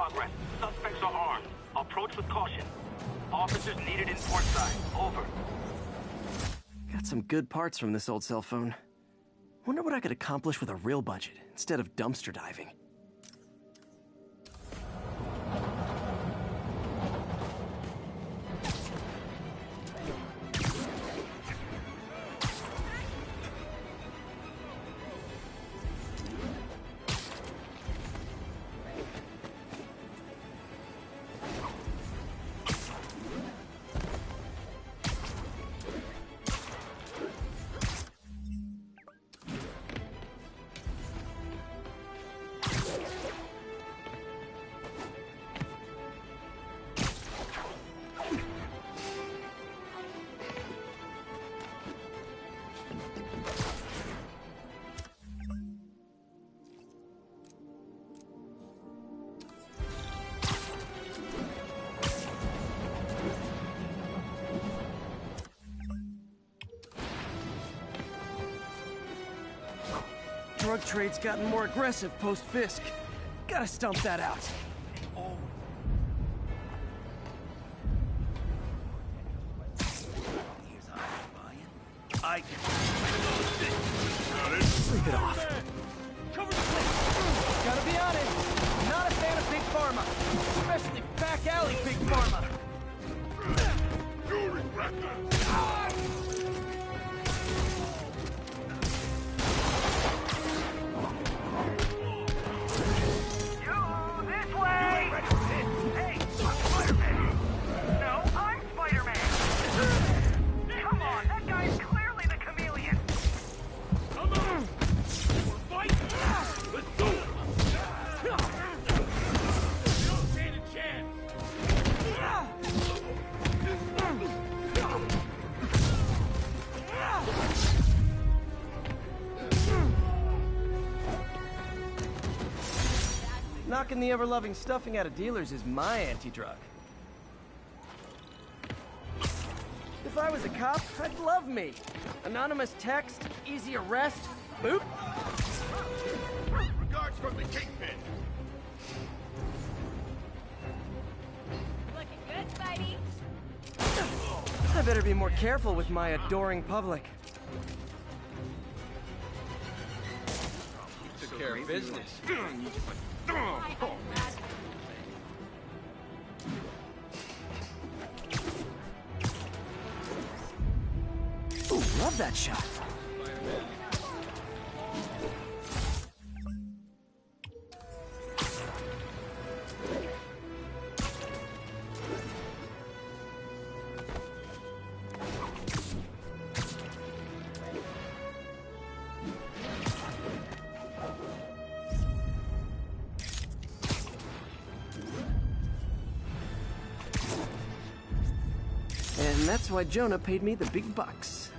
progress. Suspects are armed. Approach with caution. Officers needed in port side. Over. Got some good parts from this old cell phone. Wonder what I could accomplish with a real budget instead of dumpster diving. Drug trade's gotten more aggressive post-Fisk. Gotta stump that out. Sleep it off. Gotta be honest, not a fan of Big Pharma. Especially back alley Big Pharma. You regret that. Knocking the ever-loving stuffing out of dealers is my anti-drug. If I was a cop, I'd love me. Anonymous text, easy arrest, boop. Regards from the Kingpin. Looking good, Spidey. I better be more careful with my adoring public. Took care of business. Ooh, love that shot. And that's why Jonah paid me the big bucks.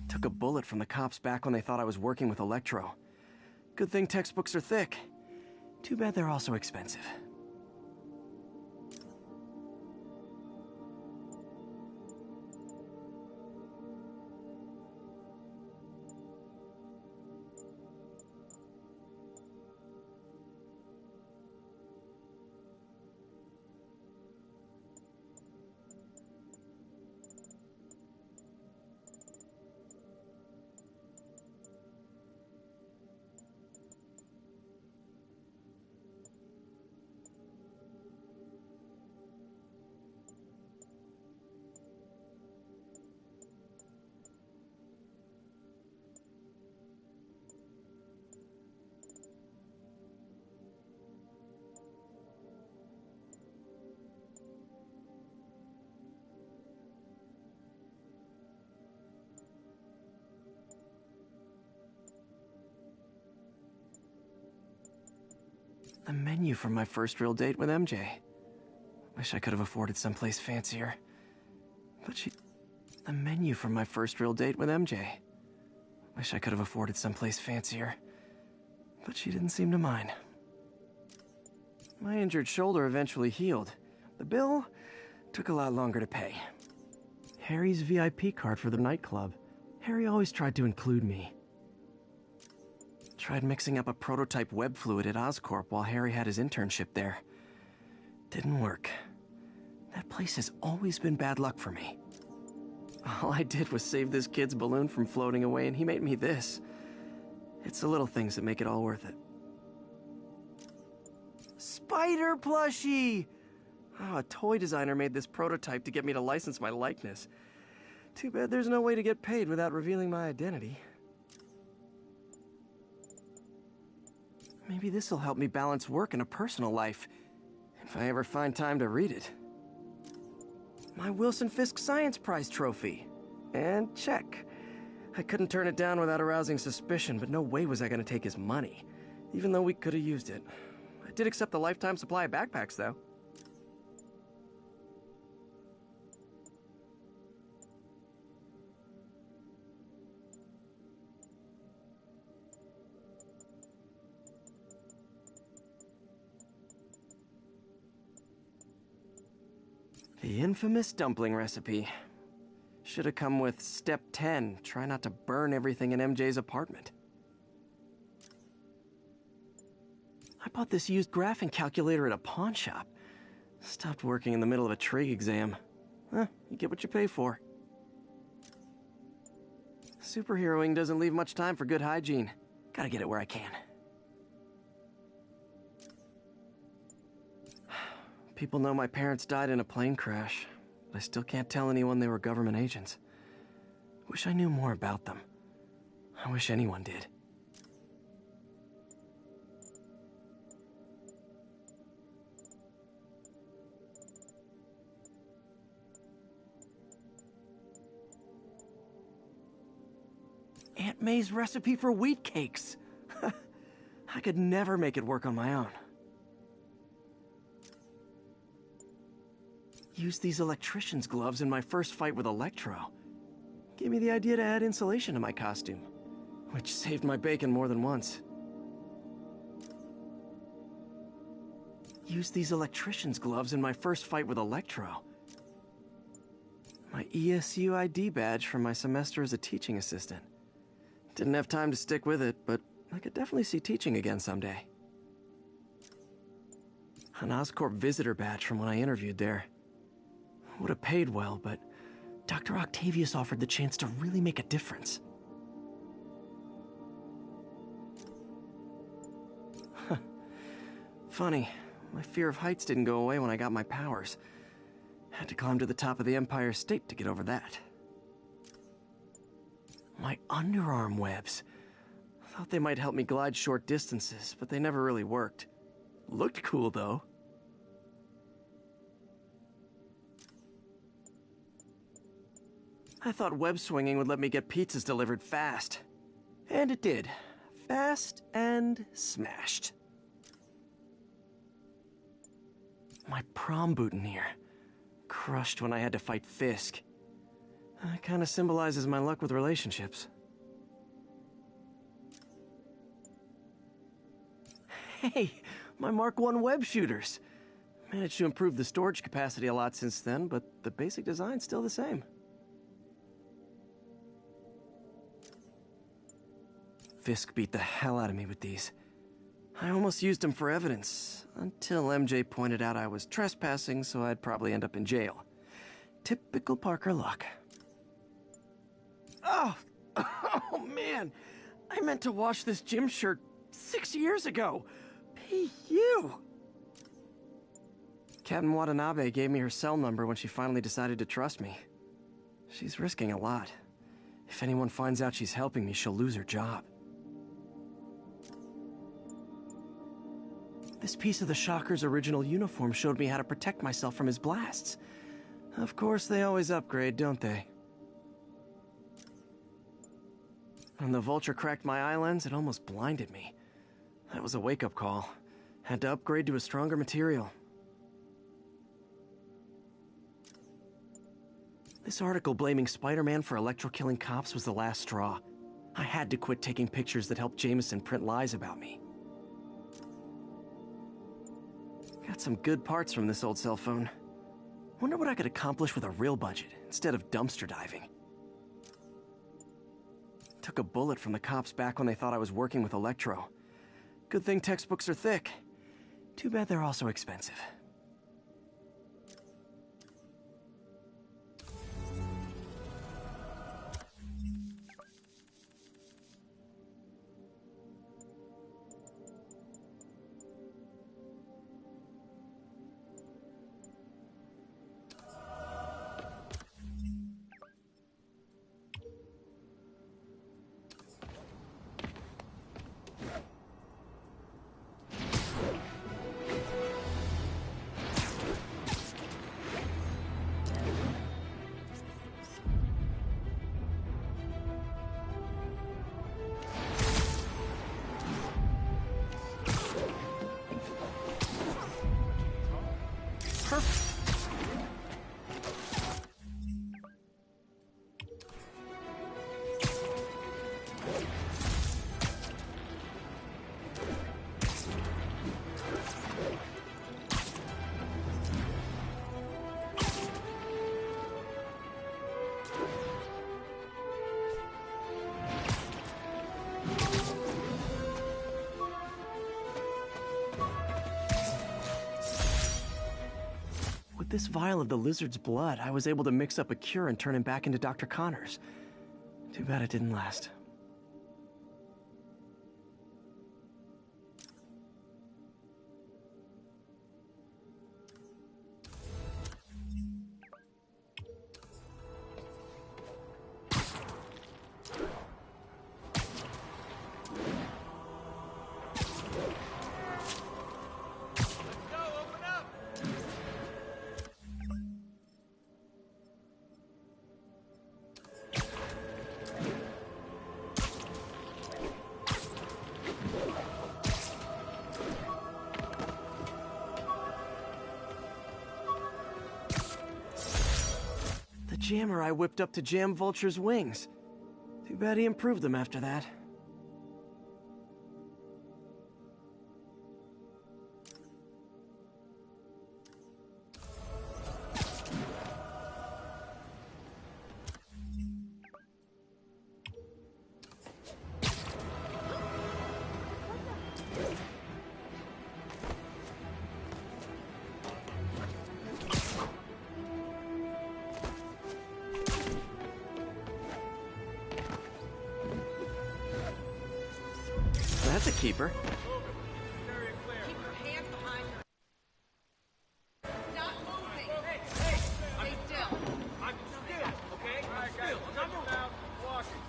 Took a bullet from the cops back when they thought I was working with Electro. Good thing textbooks are thick. Too bad they're also expensive. The menu from my first real date with MJ. Wish I could have afforded someplace fancier. But she... The menu from my first real date with MJ. Wish I could have afforded someplace fancier. But she didn't seem to mind. My injured shoulder eventually healed. The bill took a lot longer to pay. Harry's VIP card for the nightclub. Harry always tried to include me. Tried mixing up a prototype web fluid at Oscorp while Harry had his internship there. Didn't work. That place has always been bad luck for me. All I did was save this kid's balloon from floating away, and he made me this. It's the little things that make it all worth it. Spider plushie! Oh, a toy designer made this prototype to get me to license my likeness. Too bad there's no way to get paid without revealing my identity. Maybe this'll help me balance work and a personal life, if I ever find time to read it. My Wilson Fisk Science Prize trophy. And check. I couldn't turn it down without arousing suspicion, but no way was I gonna take his money, even though we could have used it. I did accept the lifetime supply of backpacks, though. The infamous dumpling recipe. Should have come with step 10, try not to burn everything in MJ's apartment. I bought this used graphing calculator at a pawn shop. Stopped working in the middle of a trig exam. You get what you pay for. Superheroing doesn't leave much time for good hygiene. Gotta get it where I can. People know my parents died in a plane crash, but I still can't tell anyone they were government agents. Wish I knew more about them. I wish anyone did. Aunt May's recipe for wheat cakes. I could never make it work on my own. Used these electrician's gloves in my first fight with Electro. Gave me the idea to add insulation to my costume, which saved my bacon more than once. Used these electrician's gloves in my first fight with Electro. My ESU ID badge from my semester as a teaching assistant. Didn't have time to stick with it, but I could definitely see teaching again someday. An Oscorp visitor badge from when I interviewed there. Would have paid well, but Dr. Octavius offered the chance to really make a difference. Funny, my fear of heights didn't go away when I got my powers. Had to climb to the top of the Empire State to get over that. My underarm webs. Thought they might help me glide short distances, but they never really worked. Looked cool, though. I thought web swinging would let me get pizzas delivered fast. And it did. Fast and smashed. My prom boutonniere. Crushed when I had to fight Fisk. Kinda symbolizes my luck with relationships. Hey, my Mark I web shooters. Managed to improve the storage capacity a lot since then, but the basic design's still the same. Fisk beat the hell out of me with these. I almost used them for evidence, until MJ pointed out I was trespassing, so I'd probably end up in jail. Typical Parker luck. Oh, oh man! I meant to wash this gym shirt 6 years ago. P.U. Captain Watanabe gave me her cell number when she finally decided to trust me. She's risking a lot. If anyone finds out she's helping me, she'll lose her job. This piece of the Shocker's original uniform showed me how to protect myself from his blasts. Of course, they always upgrade, don't they? When the vulture cracked my eye lens, it almost blinded me. That was a wake-up call. Had to upgrade to a stronger material. This article blaming Spider-Man for electro-killing cops was the last straw. I had to quit taking pictures that helped Jameson print lies about me. Got some good parts from this old cell phone. Wonder what I could accomplish with a real budget, instead of dumpster diving. Took a bullet from the cops back when they thought I was working with Electro. Good thing textbooks are thick. Too bad they're also expensive. With this vial of the lizard's blood, I was able to mix up a cure and turn him back into Dr. Connors. Too bad it didn't last. Jammer I whipped up to jam Vulture's wings. Too bad he improved them after that. That's a keeper. Keep your hands behind her. Stop moving. Stay still. I'm still, okay? All right, guys, I'm down, walking.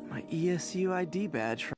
My ESU ID badge from